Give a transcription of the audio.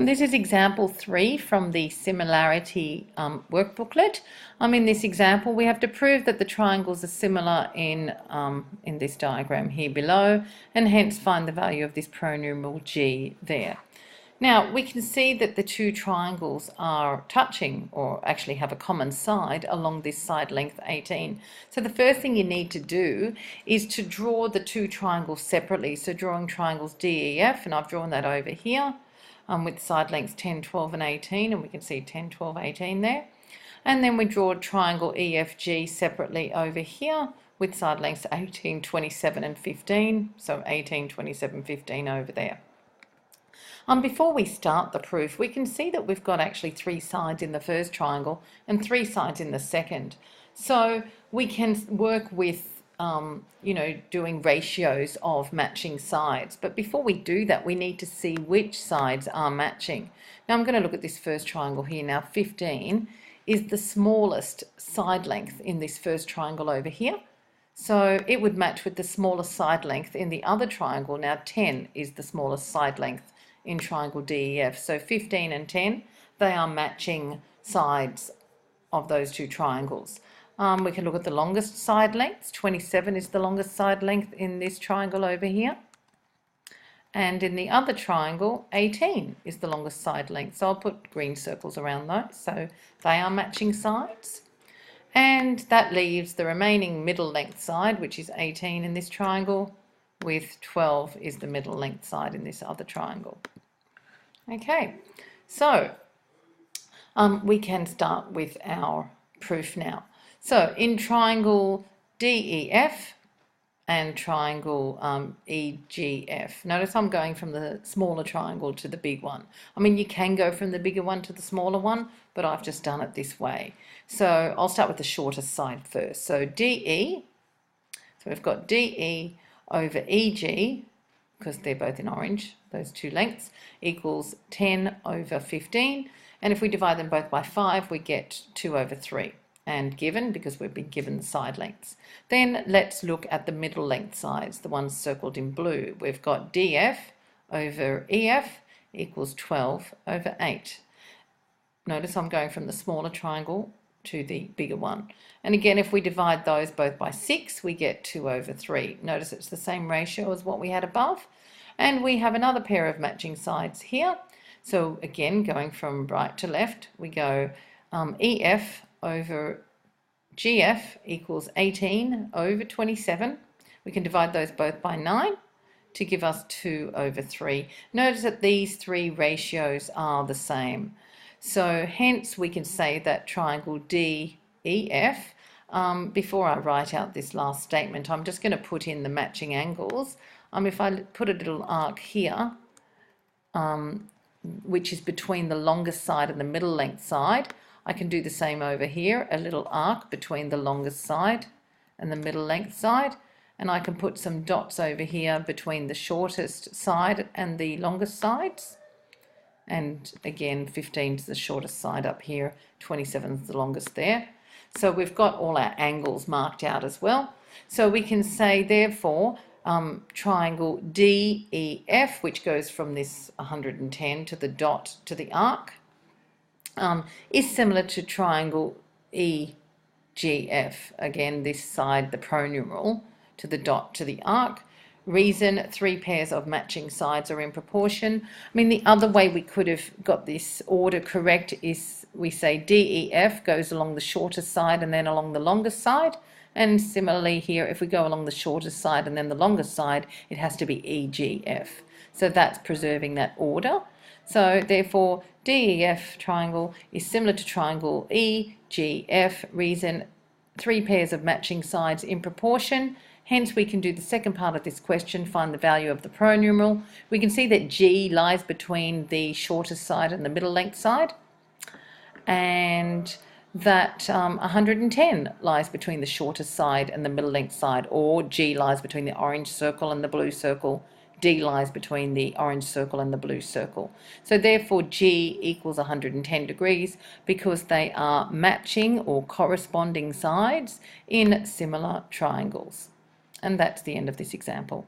This is example 3 from the Similarity workbooklet. In this example, we have to prove that the triangles are similar in this diagram here below, and hence find the value of this pronumeral g there. Now, we can see that the two triangles are touching, or actually have a common side, along this side length 18. So the first thing you need to do is to draw the two triangles separately. So drawing triangles DEF, and I've drawn that over here, with side lengths 10, 12 and 18, and we can see 10, 12, 18 there. And then we draw a triangle EFG separately over here with side lengths 18, 27 and 15, so 18, 27, 15 over there. Before we start the proof, we can see that we've got actually 3 sides in the first triangle and 3 sides in the second. So we can work with doing ratios of matching sides. But before we do that, we need to see which sides are matching. Now I'm going to look at this first triangle here. Now 15 is the smallest side length in this first triangle over here. So it would match with the smallest side length in the other triangle. Now 10 is the smallest side length in triangle DEF. So 15 and 10, they are matching sides of those two triangles. We can look at the longest side lengths. 27 is the longest side length in this triangle over here. And in the other triangle, 18 is the longest side length. So I'll put green circles around those. So they are matching sides. And that leaves the remaining middle length side, which is 18 in this triangle, with 12 is the middle length side in this other triangle. Okay, so we can start with our proof now. So in triangle DEF and triangle EGF, notice I'm going from the smaller triangle to the big one. You can go from the bigger one to the smaller one, but I've just done it this way. So I'll start with the shortest side first. So DE, so we've got DE over EG, because they're both in orange, those two lengths, equals 10 over 15. And if we divide them both by 5, we get 2 over 3. And given, because we've been given the side lengths. Then let's look at the middle length sides, the ones circled in blue. We've got DF over EF equals 12 over 8. Notice I'm going from the smaller triangle to the bigger one. And again, if we divide those both by 6, we get 2 over 3. Notice it's the same ratio as what we had above. And we have another pair of matching sides here. So again, going from right to left, we go EF over GF equals 18 over 27. We can divide those both by 9 to give us 2 over 3. Notice that these 3 ratios are the same. So hence we can say that triangle DEF, before I write out this last statement, I'm just going to put in the matching angles. If I put a little arc here, which is between the longest side and the middle length side, I can do the same over here, a little arc between the longest side and the middle length side, and I can put some dots over here between the shortest side and the longest sides. And again, 15 is the shortest side up here, 27 is the longest there. So we've got all our angles marked out as well. So we can say, therefore, triangle DEF, which goes from this 110 to the dot to the arc, is similar to triangle EGF. Again, this side, the pronumeral, to the dot to the arc. Reason, 3 pairs of matching sides are in proportion. The other way we could have got this order correct is we say DEF goes along the shortest side and then along the longest side. And similarly here, if we go along the shortest side and then the longest side, it has to be EGF. So that's preserving that order. So therefore, DEF triangle is similar to triangle EGF. Reason, 3 pairs of matching sides in proportion. Hence, we can do the second part of this question, find the value of the pronumeral. We can see that G lies between the shortest side and the middle length side, and that 110 lies between the shortest side and the middle length side, or G lies between the orange circle and the blue circle. D lies between the orange circle and the blue circle. So therefore G equals 110 degrees because they are matching or corresponding sides in similar triangles. And that's the end of this example.